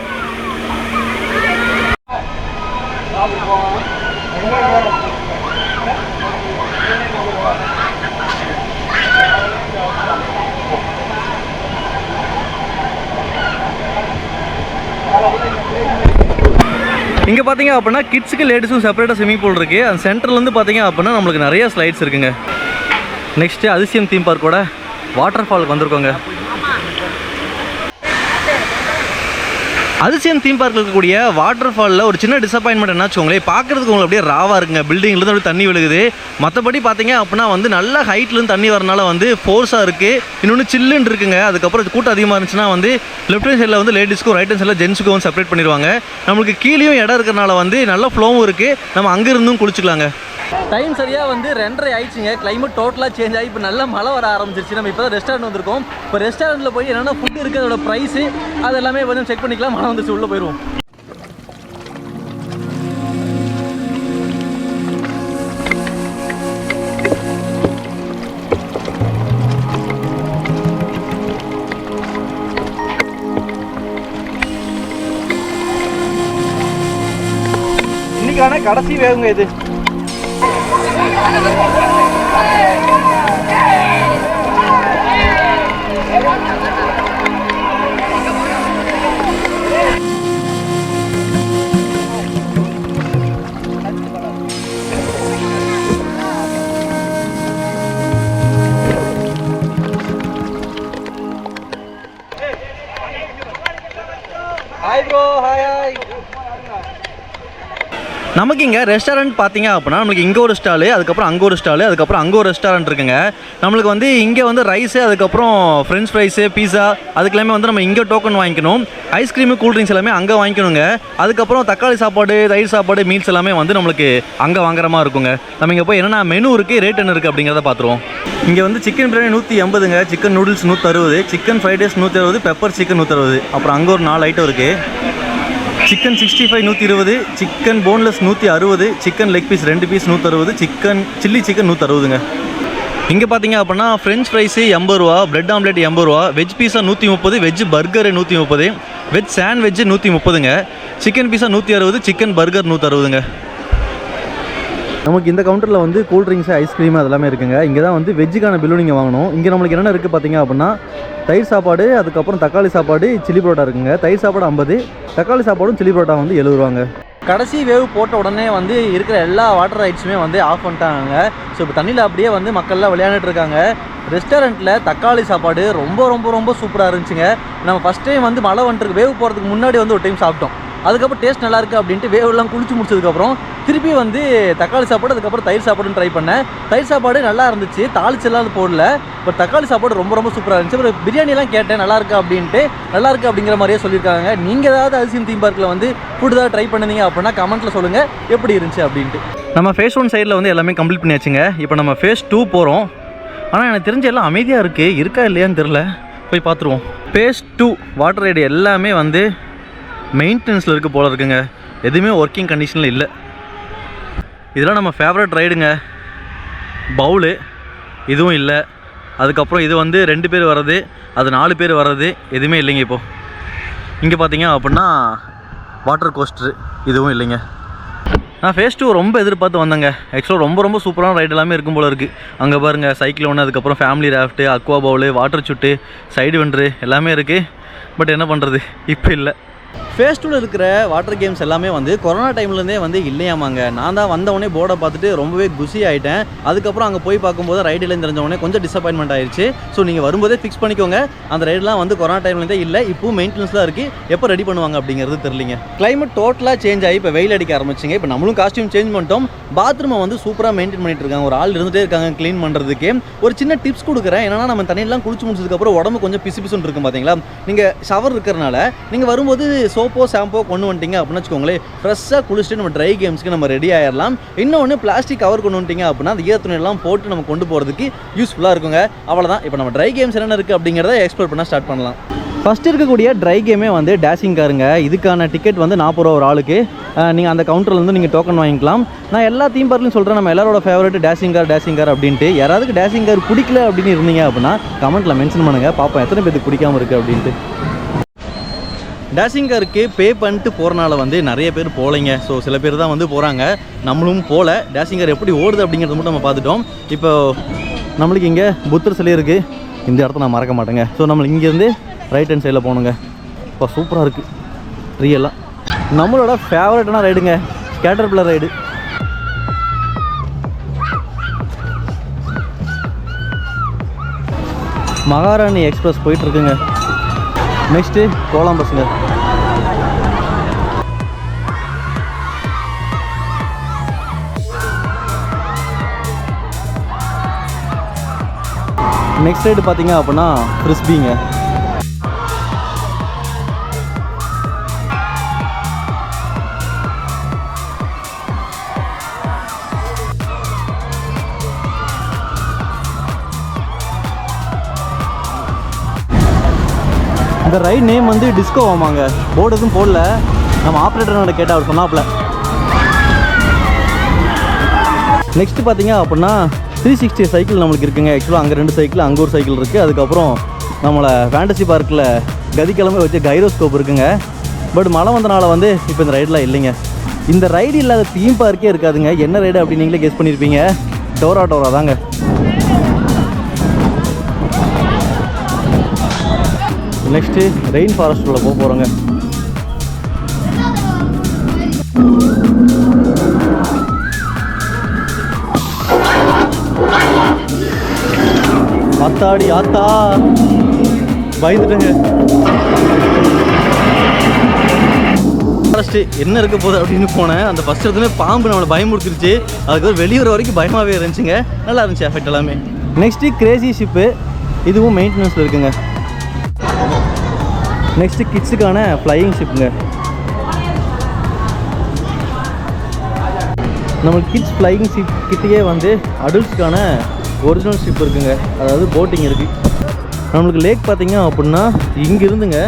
இங்கே பார்த்தீங்க அப்படின்னா கிட்ஸுக்கு லேடிஸும் செப்பரேட்டாக ஸ்விமிங் பூல் இருக்குது. அந்த சென்டர்லேருந்து பார்த்தீங்க அப்படின்னா நம்மளுக்கு நிறைய ஸ்லைட்ஸ் இருக்குங்க. நெக்ஸ்ட்டு அதிசயம் தீம் பார்க்கோட வாட்டர் ஃபாலுக்கு வந்திருக்கோங்க. அதிசயம் தீம் பார்க்கில் இருக்கக்கூடிய வாட்டர் ஃபாலில் ஒரு சின்ன டிசப்பாயின்மெண்ட் என்ன வச்சுக்கோங்களேன், பார்க்குறதுக்கு உங்களுக்கு அப்படியே ராவாக இருக்குங்க. பில்டிங்லேருந்து அப்படியே தண்ணி விழுகுது. மற்றபடி பார்த்தீங்க அப்படின்னா வந்து நல்ல ஹைட்லேருந்து தண்ணி வரனால வந்து ஃபோர்ஸாக இருக்குது. இன்னொன்று சில்லுன்னு இருக்குங்க. அதுக்கப்புறம் கூட்டம் அதிகமாக இருந்துச்சுன்னா வந்து லெஃப்ட் ஹேண்ட் சைடில் வந்து லேடிஸ்க்கும் ரைட் ஹேண்ட் சைடில் ஜென்ஸுக்கும் வந்து செப்பரேட் பண்ணிடுவாங்க. நம்மளுக்கு கீழேயும் இடம் இருக்கிறனால வந்து நல்ல ஃப்ளோவும் இருக்குது. நம்ம அங்கேருந்தும் குளிச்சுக்கலாங்க. டைம் சரியாக வந்து 2:30 ஆயிடுச்சுங்க. கிளைமேட் டோட்டலாக சேஞ்ச் ஆகி இப்போ நல்லா மழை வர ஆரம்பிச்சிருச்சு. நம்ம இப்போ தான் ரெஸ்டாரண்ட் வந்திருக்கோம். இப்போ ரெஸ்டாரண்ட்டில் போய் என்னென்ன ஃபுட் இருக்குது, அதோட ப்ரைஸு அது எல்லாமே வந்து செக் பண்ணிக்கலாம். மழை வந்துச்சு, உள்ளே போயிடுவோம். இன்னைக்கான கடைசி வேகுங்க இது. Hi bro. ஹாய். நமக்கு இங்கே ரெஸ்டாரண்ட் பார்த்தீங்க அப்படின்னா நம்மளுக்கு இங்கே ஒரு ஸ்டாலு, அதுக்கப்புறம் அங்கே ஒரு ஸ்டாலு, அதுக்கப்புறம் அங்கே ஒரு ரெஸ்டாரண்ட் இருக்குங்க. நம்மளுக்கு வந்து இங்கே வந்து ரைஸு, அதுக்கப்புறம் ஃப்ரெஞ்ச் ஃப்ரைஸு, பீஸா அதுக்கெல்லாமே வந்து நம்ம இங்கே டோக்கன் வாங்கிக்கணும். ஐஸ்கிரீமு, கூல்ட்ரிங்க்ஸ் எல்லாமே அங்கே வாங்கிக்கணுங்க. அதுக்கப்புறம் தக்காளி சாப்பாடு, தயிர் சாப்பாடு, மீல்ஸ் எல்லாமே வந்து நம்மளுக்கு அங்கே வாங்குற மாதிரி இருக்குங்க. நம்ம இங்கே போய் என்னென்ன மெனு இருக்குது, ரேட் என்ன இருக்குது அப்படிங்கிறத பார்த்துருவோம். இங்கே வந்து சிக்கன் பிரியாணி 180ங்க, chicken noodles 160, chicken fried rice 160, pepper chicken 160, அப்புறம் அங்கே ஒரு 4 ஐட்டம் இருக்குது. Chicken 65 120, chicken boneless 160, chicken leg piece 2 piece 160, chicken chilli chicken 160ங்க. இங்கே பார்த்தீங்க அப்படின்னா ஃப்ரெஞ்ச் ஃப்ரைஸு 80 ரூபா, பிரெட் ஆம்லெட் 80 ரூபா, veg pizza 130, veg burger 130, veg sandwich 130ங்க, சிக்கன் பீஸா 160, சிக்கன் பர்கர் 160ங்க. நமக்கு இந்த கவுண்டரில் வந்து கூல்ட்ரிங்க்ஸு, ஐஸ்கிரீம் அதெல்லாமே இருக்குங்க. இங்கே தான் வந்து வெஜ்ஜுக்கான பில்லு நீங்கள் வாங்கணும். இங்கே நம்மளுக்கு என்னென்ன இருக்குது பார்த்தீங்க அப்படின்னா தயிர் சாப்பாடு, அதுக்கப்புறம் தக்காளி சாப்பாடு, சில்லி பரோட்டா இருக்குங்க. தயிர் சாப்பாடு 50, தக்காளி சாப்பாடும் சில்லி பரோட்டா வந்து 70 ரூபாங்க. கடைசி வேவ் போட்ட உடனே வந்து இருக்கிற எல்லா வாட்டர் ரைட்ஸுமே வந்து ஆஃப் பண்ணிட்டாங்க. ஸோ இப்போ தண்ணியில் அப்படியே வந்து மக்கள்லாம் விளையாண்டுட்டு இருக்காங்க. ரெஸ்டாரண்ட்டில் தக்காளி சாப்பாடு ரொம்ப ரொம்ப ரொம்ப சூப்பராக இருந்துச்சுங்க. நம்ம ஃபஸ்ட் டைம் வந்து மழை வந்துட்டு வேவ் போகிறதுக்கு முன்னாடி வந்து ஒரு டைம் சாப்பிட்டோம். அதுக்கப்புறம் டேஸ்ட் நல்லா இருக்குது அப்படின்ட்டு வேவெல்லாம் குளிச்சு முடிச்சதுக்கப்புறம் திருப்பி வந்து தக்காளி சாப்பாடு, அதுக்கப்புறம் தயிர் சாப்பாடுன்னு ட்ரை பண்ணேன். தயிர் சாப்பாடு நல்லா இருந்துச்சு, தாளிச்செல்லாம் போடல. பட் தக்காளி சாப்பாடு ரொம்ப ரொம்ப சூப்பராக இருந்துச்சு. அப்புறம் பிரியாணிலாம் கேட்டேன் நல்லா இருக்கா அப்படின்ட்டு. நல்லா இருக்குது அப்படிங்கிற மாதிரியே சொல்லியிருக்காங்க. நீங்கள் ஏதாவது அதிசயம் தீம் பார்க்கில் வந்து ஃபுட் ஏதாவது ட்ரை பண்ணுங்க அப்படின்னா கமெண்ட்டில் சொல்லுங்கள் எப்படி இருந்துச்சு அப்படின்ட்டு. நம்ம ஃபேஸ் 1 சைடில் வந்து எல்லாமே கம்ப்ளீட் பண்ணியாச்சுங்க. இப்போ நம்ம ஃபேஸ் 2 போகிறோம். ஆனால் எனக்கு தெரிஞ்ச எல்லாம் அமைதியாக இருக்குது, இருக்கா இல்லையான்னு தெரில, போய் பார்த்துருவோம். ஃபேஸ் 2 வாட்டர் ரைடு எல்லாமே வந்து மெயின்டெனன்ஸில் இருக்க போல இருக்குங்க. எதுவுமே ஒர்க்கிங் கண்டிஷனில் இல்லை. இதெல்லாம் நம்ம ஃபேவரட் ரைடுங்க. பவுலு இதுவும் இல்லை. அதுக்கப்புறம் இது வந்து 2 பேர் வர்றது, அது 4 பேர் வர்றது, எதுவுமே இல்லைங்க. இப்போது இங்கே பார்த்தீங்க அப்படின்னா வாட்டர் கோஸ்டரு இதுவும் இல்லைங்க. நான் ஃபேஸ் 2 ரொம்ப எதிர்பார்த்து வந்தேங்க. ஆக்சுவலாக ரொம்ப ரொம்ப சூப்பரான ரைடு எல்லாமே இருக்கும் போல இருக்குது. அங்கே பாருங்கள் சைக்கிள் ஒன்று, அதுக்கப்புறம் ஃபேமிலி ராஃப்ட்டு, அக்வா பவுலு, வாட்டர் சுட்டு, சைடு வெண்ட்ரு எல்லாமே இருக்குது. பட் என்ன பண்ணுறது, இப்போ இல்லை. ஃபேஸ் 2ல் இருக்கிற வாட்டர் கேம்ஸ் எல்லாமே வந்து கொரோனா டைம்லேருந்தே வந்து இல்லையாமாங்க. நான் தான் வந்தவொடனே போர்டை பார்த்துட்டு ரொம்பவே குஷி ஆகிட்டேன். அதுக்கப்புறம் அங்கே போய் பார்க்கும்போது ரைடுலேயும் தெரிஞ்சவொடனே கொஞ்சம் டிசப்பாயின்மெண்ட் ஆயிடுச்சு. ஸோ நீங்கள் வரும்போதே ஃபிக்ஸ் பண்ணிக்கோங்க. அந்த ரைடெலாம் வந்து கொரோனா டைம்லேருந்தே இல்லை, இப்போவும் மெயின்டெனன்ஸ் தான் இருக்குது. எப்போ ரெடி பண்ணுவாங்க அப்படிங்கிறது தெரியலிங்க. கிளைமேட் டோட்டலாக சேஞ்ச் ஆகி இப்போ வெயில் அடிக்க ஆரம்பிச்சிங்க. இப்போ நம்மளும் காஸ்டியூம் சேஞ்ச் பண்ணிட்டோம். பாத்ரூமை வந்து சூப்பராக மெயின்டைன் பண்ணிட்டு இருக்காங்க. ஒரு ஆள் இருந்துகிட்டே இருக்காங்க க்ளீன் பண்ணுறதுக்கு. ஒரு சின்ன டிப்ஸ் கொடுக்குறேன். என்னன்னா நம்ம தண்ணியெல்லாம் குளிச்சு முடிச்சதுக்கப்புறம் உடம்பு கொஞ்சம் பிசு பிசுன்னு இருக்கும் பார்த்தீங்களா. நீங்கள் ஷவர் இருக்கிறனால நீங்கள் வரும்போது சோப்போ ஷாம்போ கொண்டு வந்துட்டீங்க அப்படின்னு வச்சுக்கோங்களேன், ஃப்ரெஷ்ஷாக குளிச்சுட்டு நம்ம ட்ரை கேம்ஸ்க்கு நம்ம ரெடி ஆயிடலாம். இன்னொன்று பிளாஸ்டிக் கவர் கொண்டு வந்துட்டீங்க அப்படின்னா அந்த ஈரத்துணியெல்லாம் போட்டு நம்ம கொண்டு போகிறதுக்கு யூஸ்ஃபுல்லாக இருக்குங்க. அவ்வளோதான். இப்போ நம்ம ட்ரை கேம்ஸ் என்னென்ன இருக்குது அப்படிங்கிறத எக்ஸ்ப்ளோர் பண்ண ஸ்டார்ட் பண்ணலாம். ஃபஸ்ட்டு இருக்கக்கூடிய ட்ரை கேமே வந்து டேஷிங் காருங்க. இதுக்கான டிக்கெட் வந்து 40 ரூபா ஒரு ஆளுக்கு. நீங்கள் அந்த கவுண்டர்லேருந்து நீங்கள் டோக்கன் வாங்கிக்கலாம். நான் எல்லா தீம் பார்க்லையும் சொல்கிறேன், நம்ம எல்லாரோட ஃபேவரட் டேஷிங் கார் அப்படின்ட்டு. யாராவது டேஷிங் கார் பிடிக்கல அப்படின்னு இருந்தீங்க அப்படின்னா கமெண்ட்டில் மென்ஷன் பண்ணுங்கள், பார்ப்போம் எத்தனை பேருக்கு பிடிக்காமல் இருக்குது அப்படின்ட்டு. டேஷிங் காருக்கு பே பண்ணிட்டு போகிறனால வந்து நிறைய பேர் போகலைங்க. ஸோ சில பேர் தான் வந்து போகிறாங்க, நம்மளும் போகல. டேஷிங் கார் எப்படி ஓடுது அப்படிங்கிறத மட்டும் நம்ம பார்த்துட்டோம். இப்போ நம்மளுக்கு இங்கே புத்தர் சிலை இருக்குது. இந்த இடத்த நான் மறக்க மாட்டேங்க. ஸோ நம்மளுக்கு இங்கேருந்து ரைட் ஹேண்ட் சைடில் போகணுங்க. இப்போ சூப்பராக இருக்குது ட்ரீ எல்லாம். நம்மளோட ஃபேவரட்டான ரைடுங்க, கேட்டர்பில்லர் ரைடு. மகாராணி எக்ஸ்பிரஸ் போயிட்டுருக்குங்க. நெக்ஸ்ட்டு கோலாம்பஸுங்க. நெக்ஸ்ட் ரைடு பார்த்தீங்க அப்படின்னா ஃப்ரிஸ்பீங்க. இந்த ரைட் நேம் வந்து டிஸ்கோ ஆமாங்க. போர்டு எதுவும் போடல, நம்ம ஆப்ரேட்டரோட கேட்டால் அவர் சொன்னாப்ல. நெக்ஸ்ட் பார்த்தீங்க அப்படின்னா 360 சைக்கிள் நம்மளுக்கு இருக்குங்க. ஆக்சுவலாக அங்கே 2 சைக்கிள், அங்கே ஒரு சைக்கிள் இருக்குது. அதுக்கப்புறம் நம்மளை ஃபேண்டசி பார்க்கில் கதிக்கிழமை வச்சு கைரோஸ்கோப் இருக்குங்க. பட் மழை வந்தனால வந்து இப்போ இந்த ரைடெலாம் இல்லைங்க. இந்த ரைடு இல்லாத தீம் பார்க்கே இருக்காதுங்க. என்ன ரைடு அப்படின்னு நீங்களே கெஸ் பண்ணியிருப்பீங்க, டோரா தாங்க. நெக்ஸ்ட்டு ரெயின் ஃபாரஸ்ட்டுக்குள்ளே போக போகிறோங்க. ஆத்தாடி ஆத்தா, பயந்துட்டேங்க. ஃபாரஸ்ட்டு என்ன இருக்க போகுது அப்படின்னு போனேன். அந்த ஃபஸ்ட் இடத்துல பாம்பு நம்மளை பயமுறுத்திருச்சு. அதுக்கு வெளியே வர வரைக்கும் பயமாகவே இருந்துச்சுங்க. நல்லா இருந்துச்சு எஃபெக்ட் எல்லாமே. நெக்ஸ்ட்டு கிரேசி ஷிப்பு, இதுவும் மெயின்டெனன்ஸில் இருக்குங்க. நெக்ஸ்ட்டு கிட்ஸுக்கான ஃப்ளையிங் ஷிப்புங்க. நம்மளுக்கு கிட்ஸ் ஃப்ளையிங் ஷிப் கிட்டேயே வந்து அடல்ட்ஸ்க்கான ஒரிஜினல் ஷிப் இருக்குங்க. அதாவது போட்டிங் இருக்குது. நம்மளுக்கு லேக் பார்த்திங்க அப்படின்னா இங்கேருந்துங்க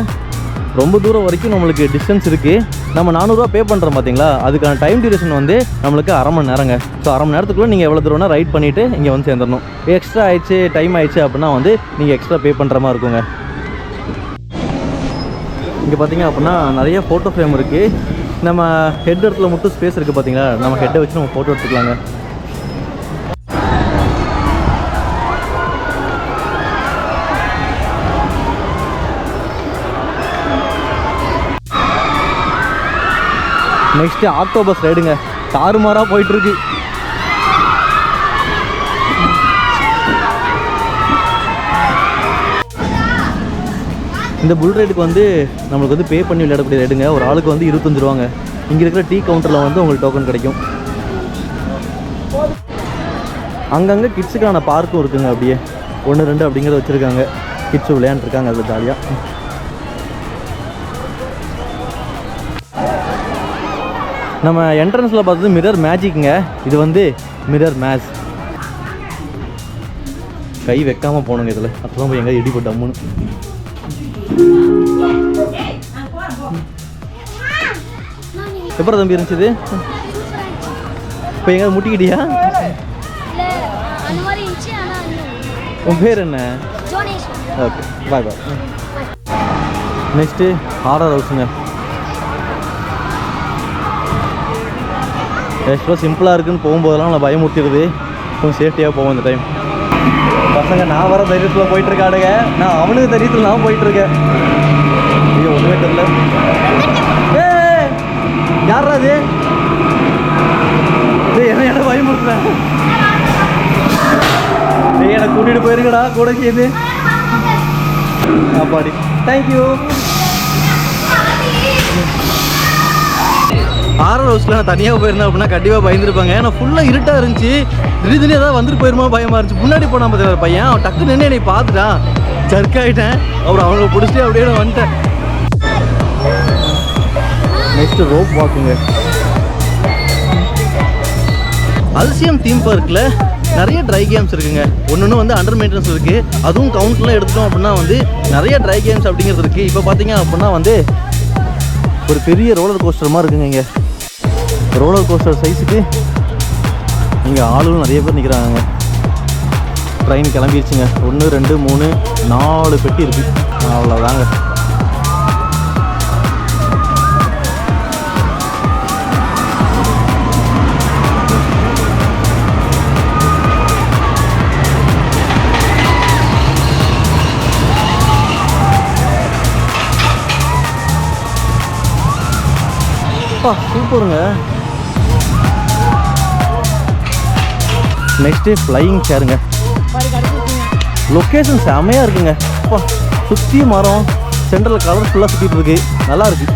ரொம்ப தூரம் வரைக்கும் நம்மளுக்கு டிஸ்டன்ஸ் இருக்குது. நம்ம 400 ரூபா பே பண்ணுறோம் பார்த்தீங்களா, அதுக்கான டைம் டியூரேஷன் வந்து நம்மளுக்கு அரை மணி நேரங்க. ஸோ அரை மணி நேரத்துக்குள்ளே நீங்கள் எவ்வளோ தூரம்னா ரைட் பண்ணிவிட்டு இங்கே வந்து சேர்ந்துடணும். எக்ஸ்ட்ரா ஆயிடுச்சு, டைம் ஆயிடுச்சு அப்படின்னா வந்து நீங்கள் எக்ஸ்ட்ரா பே பண்ணுற மாதிரி இருக்குங்க. இங்கே பார்த்தீங்க அப்படின்னா நிறைய ஃபோட்டோ ஃப்ரேம் இருக்குது. நம்ம ஹெட் இடத்துல மட்டும் ஸ்பேஸ் இருக்குது பார்த்தீங்களா, நம்ம ஹெட்டை வச்சு நம்ம ஃபோட்டோ எடுத்துக்கலாங்க. நெக்ஸ்ட்டு ஆக்டோபஸ் ரைடுங்க. தாறுமாறாக போயிட்டுருக்கு. இந்த புல் ரைடுக்கு வந்து நம்மளுக்கு வந்து பே பண்ணி விளையாடக்கூடிய ரைடுங்க. ஒரு ஆளுக்கு வந்து 25 ரூபாங்க. இங்கே இருக்கிற டீ கவுண்டரில் வந்து உங்களுக்கு டோக்கன் கிடைக்கும். அங்கங்கே கிட்ஸுக்கான பார்க்கும் இருக்குங்க. அப்படியே 1, 2 அப்படிங்கிறத வச்சுருக்காங்க. கிட்ஸு விளையாண்டுருக்காங்க அதில் ஜாலியாக. நம்ம என்ட்ரன்ஸில் பார்த்தது மிரர் மேஜிக்குங்க. இது வந்து மிரர் மேஸ். கை வைக்காமல் போகணுங்க இதில், அப்போ தான் போய் எங்கே இடிப்பட்டு அம்முன்னு. எப்படி தம்பி இருந்துச்சு? இப்போ எங்கே முட்டிக்கிட்டியா? உன் பேர் என்ன? Okay, bye bye. Next horror ஹவுஸுங்க. ஆக்சுவலாக சிம்பிளாக இருக்குதுன்னு போகும்போதெல்லாம் நான் பயமுறுத்திடுது. கொஞ்சம் சேஃப்டியாக போவோம் இந்த டைம். பசங்க நான் வர தைரியத்தில் போயிட்டுருக்காடுங்க, நான் அவனுக்கு தைரியத்தில் நான் போயிட்டுருக்கேன். இது ஒன்றுமே தெரியல. யாரா அது? என்ன பயமுறுத்துறேன். என்னை கூட்டிகிட்டு போயிருக்கடா கூட சேர்ந்து. அப்பாடி, தேங்க்யூ. ஹாரர் ஹவுஸில் நான் தனியாக போயிருந்தேன் அப்படின்னா கண்டிப்பாக பயந்துருப்பாங்க. ஏன்னா ஃபுல்லாக இருட்டாக இருந்துச்சு. திடீர்னு ஏதாவது வந்துட்டு போயிருமா பயமாக இருந்துச்சு. முன்னாடி போனால் பார்த்தீங்கன்னா பையன் அவன் டக்கு நின்று என்னை பார்த்துட்டான். ஜர்க் ஆகிட்டேன். அப்புறம் அவங்களை பிடிச்சிட்டு அப்படியே நான் வந்துட்டேன். நெக்ஸ்ட்டு ரோப் வாக்குங்க. அல்சியம் தீம் பார்க்கில் நிறைய ட்ரை கேம்ஸ் இருக்குங்க. ஒன்று வந்து அண்டர் மெயின்டெனன்ஸ் இருக்குது. அதுவும் கவுண்ட்லாம் எடுத்துட்டோம் அப்படின்னா வந்து நிறைய ட்ரை கேம்ஸ் அப்படிங்கிறது இருக்குது. இப்போ பார்த்தீங்க அப்படின்னா வந்து ஒரு பெரிய ரோலர் கோஸ்டர் மாதிரி இருக்குங்க. இங்கே ரோலர் கோஸ்டர் சைஸுக்கு இங்கே ஆளுகளும் நிறைய பேர் நிற்கிறாங்க. ட்ரெயின் கிளம்பிடுச்சுங்க. 1, 2, 3, 4 பெட்டி இருக்குது. அவ்வளோதாங்க. சூப்பருங்க. நெக்ஸ்ட்டு ஃப்ளையிங் சேருங்க. லொக்கேஷன் செமையாக இருக்குங்க. அப்பா சுற்றி மரம், சென்ட்ரல் கலர்ஃபுல்லாக சுற்றிட்டு இருக்கு, நல்லா இருக்கு.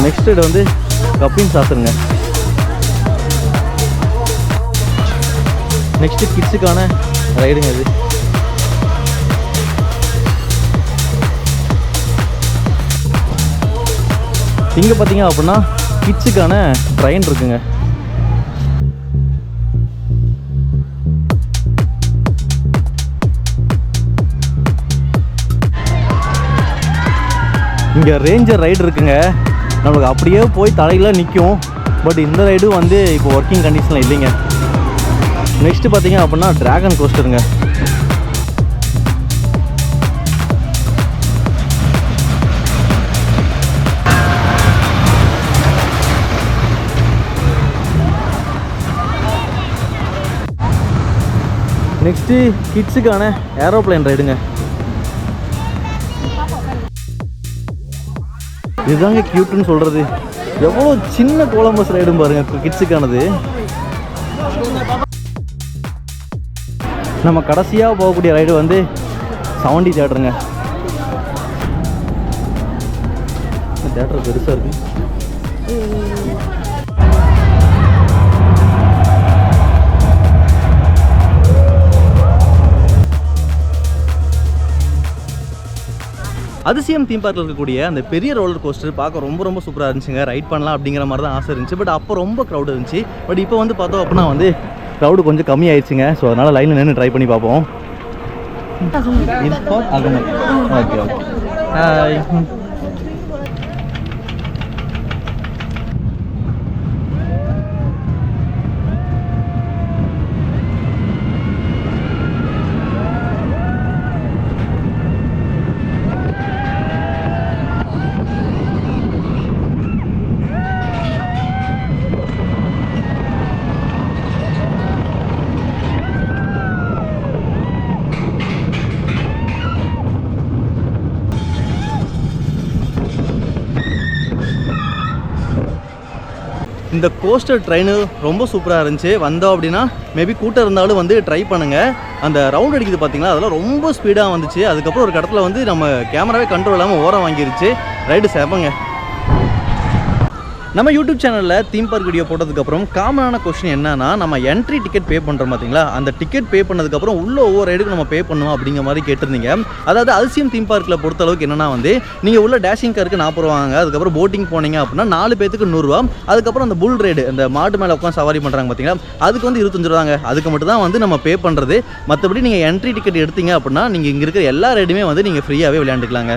நெக்ஸ்ட் இது வந்து கப்பிங் சாப்பிடுங்க. நெக்ஸ்ட்டு கிட்ஸுக்கான ரைடுங்க இது. இங்கே பார்த்தீங்க அப்படின்னா கிட்ஸுக்கான ட்ரெயின் இருக்குங்க. இங்கே ரேஞ்சர் ரைடு இருக்குங்க. நம்மளுக்கு அப்படியே போய் தலையில் நிற்கும். பட் இந்த ரைடும் வந்து இப்போ ஒர்க்கிங் கண்டிஷனில் இல்லைங்க. நெக்ஸ்ட்டு பார்த்தீங்க அப்படின்னா ட்ராகன் கோஸ்டருங்க. நெக்ஸ்ட்டு கிட்ஸுக்கான ஏரோப்ளைன் ரைடுங்க. இதுதாங்க கியூட்டுன்னு சொல்கிறது. எவ்வளோ சின்ன கொலம்பஸ் ரைடும் பாருங்கள் கிட்ஸுக்கானது. நம்ம கடைசியாக போகக்கூடிய ரைடு வந்து 70 தேட்டருங்க. தேட்டர் பெருசாக இருக்கு. அதிசயம் தீம் பார்க்கில் இருக்கக்கூடிய அந்த பெரிய ரோலர் கோஸ்டர் பார்க்க ரொம்ப சூப்பராக இருந்துச்சுங்க. ரைட் பண்ணலாம் அப்படிங்கிற மாதிரி தான் ஆசை இருந்துச்சு. பட் அப்போ ரொம்ப க்ரௌட் இருந்துச்சு. பட் இப்போ வந்து பார்த்தோம் அப்படின்னா வந்து க்ரௌடு கொஞ்சம் கம்மி ஆயிடுச்சுங்க. ஸோ அதனால் லைனில் நின்று ட்ரை பண்ணி பார்ப்போம். Okay okay. ஹாய். இந்த கோஸ்டர் ட்ரெயின் ரொம்ப சூப்பராக இருந்துச்சு. வந்தோம் அப்படின்னா மேபி கூட்டம் இருந்தாலும் வந்து ட்ரை பண்ணுங்கள். அந்த ரவுண்ட் அடிக்குது பார்த்தீங்களா, அதெல்லாம் ரொம்ப ஸ்பீடாக வந்துச்சு. அதுக்கப்புறம் ஒரு இடத்துல வந்து நம்ம கேமராவே கண்ட்ரோல் இல்லாமல் ஓரம் வாங்கிருச்சு. ரைடு சேப்பங்க. நம்ம யூடியூப் சேனலில் தீம் பார்க் வீடியோ போட்டதுக்கப்புறம் காமனான கொஸ்டின் என்னன்னா, நம்ம என்ட்ரி டிக்கெட் பே பண்ணுறோம் பார்த்தீங்களா, அந்த டிக்கெட் பே பண்ணதுக்கப்புறம் உள்ள ஒவ்வொரு ரைடுக்கு நம்ம பே பண்ணுவோம் அப்படிங்கிற மாதிரி கேட்டிருந்தீங்க. அதாவது அதிசயம் தீம் பார்க்கில் பொறுத்த அளவுக்கு என்னன்னா வந்து நீங்கள் உள்ள டேஷிங் காருக்கு 40 ரூபாங்க. அதுக்கப்புறம் போட்டிங் போனீங்க அப்படின்னா 4 பேத்துக்கு 100 ரூபா. அதுக்கப்புறம் அந்த புல் ரைடு, அந்த மாட்டு மேலே உட்காந்து சவாரி பண்ணுறாங்க பார்த்தீங்களா, அதுக்கு வந்து 25 ரூபாங்க. அதுக்கு மட்டும் தான் வந்து நம்ம பே பண்ணுறது. மற்றபடி நீங்கள் என்ட்ரி டிக்கெட் எடுத்தீங்க அப்படின்னா நீங்கள் இங்கே இருக்கிற எல்லா ரைடுமே வந்து நீங்கள் ஃப்ரீயாகவே விளையாண்டுக்கலாங்க.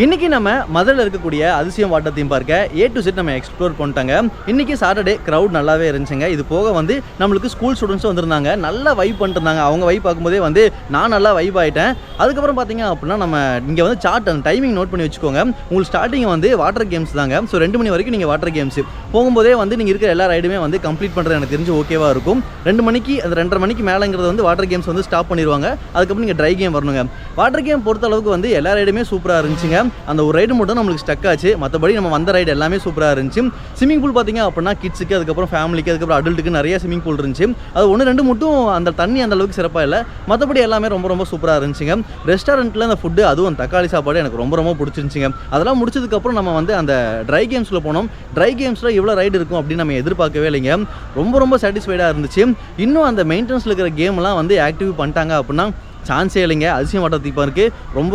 இன்றைக்கி நம்ம மதுரையில் இருக்கக்கூடிய அதிசயம் வாட்டர் தீம் பார்க்கை A to Z நம்ம எக்ஸ்ப்ளோர் பண்ணிட்டாங்க. இன்றைக்கி சாட்டர்டே க்ரௌட் நல்லாவே இருந்துச்சுங்க. இது போக வந்து நம்மளுக்கு ஸ்கூல் ஸ்டூடெண்ட்ஸும் வந்திருந்தாங்க. நல்லா வைப் பண்ணிட்டுருந்தாங்க. அவங்க வைப் பார்க்கும்போதே வந்து நான் நல்லா வைப் ஆகிட்டேன். அதுக்கப்புறம் பார்த்தீங்க அப்படின்னா நம்ம இங்கே வந்து சார்ட் அந்த டைமிங் நோட் பண்ணி வச்சுக்கோங்க. உங்களுக்கு ஸ்டார்டிங் வந்து வாட்டர் கேம்ஸ் தாங்க. ஸோ 2 மணி வரைக்கும் நீங்கள் வாட்டர் கேம்ஸ் போகும்போதே வந்து நீங்கள் இருக்கிற எல்லா ரைடுமே வந்து கம்ப்ளீட் பண்ணுறது எனக்கு தெரிஞ்சு ஓகேவாக இருக்கும். 2 மணிக்கு அந்த 2:30 மணிக்கு மேலேங்கிறது வந்து வாட்டர் கேம்ஸ் வந்து ஸ்டாப் பண்ணிடுவாங்க. அதுக்கப்புறம் நீங்கள் ட்ரை கேம் வரணுங்க. வாட்டர் கேம் பொறுத்த அளவுக்கு வந்து எல்லா ரைடுமே சூப்பராக இருந்துச்சுங்க. அந்த ஒரு ரைடு மட்டும் நம்மளுக்கு ஸ்டக் ஆச்சு. மற்றபடி நம்ம வந்த ரைடு எல்லாமே சூப்பராக இருந்துச்சு. ஸ்விமிங் பூல் பார்த்தீங்க அப்படின்னா கிட்ஸுக்கு, அதுக்கப்புறம் ஃபேமிலிக்கு, அதுக்கப்புறம் அடல்ட்டுக்கு நிறைய ஸ்விமிங் பூல் இருந்துச்சு. அது 1-2 மட்டும் அந்த தண்ணி அந்த அளவுக்கு சிறப்பாக இல்லை. மற்றபடி எல்லாமே ரொம்ப சூப்பராக இருந்துச்சுங்க. ரெஸ்டாரண்ட்டில் அந்த ஃபுட்டு, அதுவும் தக்காளி சாப்பாடு எனக்கு ரொம்ப பிடிச்சிருந்துச்சிங்க. அதெல்லாம் முடிச்சதுக்கப்புறம் நம்ம வந்து அந்த ட்ரை கேம்ஸில் போனோம். ட்ரை கேம்ஸில் இவ்வளோ ரைடு இருக்கும் அப்படின்னு நம்ம எதிர்பார்க்கவே இல்லைங்க. ரொம்ப சாட்டிஸ்ஃபைடாக இருந்துச்சு. இன்னும் அந்த மெயின்டெனன்ஸில் இருக்கிற கேம்லாம் வந்து ஆக்டிவ் பண்ணிட்டாங்க அப்படின்னா சான்ஸே இல்லைங்க. அதிசயம் வாட்டர் தீம் பார்க்கு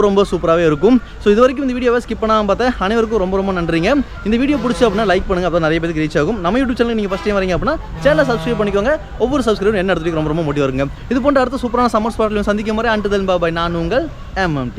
ரொம்ப சூப்பராகவே இருக்கும். ஸோ இது வரைக்கும் இந்த வீடியோவை ஸ்கிப் பண்ணாமல் பார்த்தேன் அனைவருக்கும் ரொம்ப நன்றிங்க. இந்த வீடியோ பிடிச்சி அப்படின்னா லைக் பண்ணுங்கள். அப்போ நிறைய பேருக்கு ரீச் ஆகும். நம்ம யூடியூப் சேனல் நீங்கள் ஃபஸ்ட் டைம் வரீங்க அப்படின்னா சேனலை சப்ஸ்கிரைப் பண்ணிக்கோங்க. ஒவ்வொரு சப்ஸ்கிரைபரும் என்ன இடத்துக்கு ரொம்ப மோட்டிவ் வருங்க. இது போன்ற அடுத்த சூப்பரான சம்மர் ஸ்பாட்லையும் சந்திக்கும் மாதிரி அன்டில் தென் பாய். நான் உங்கள் MMT.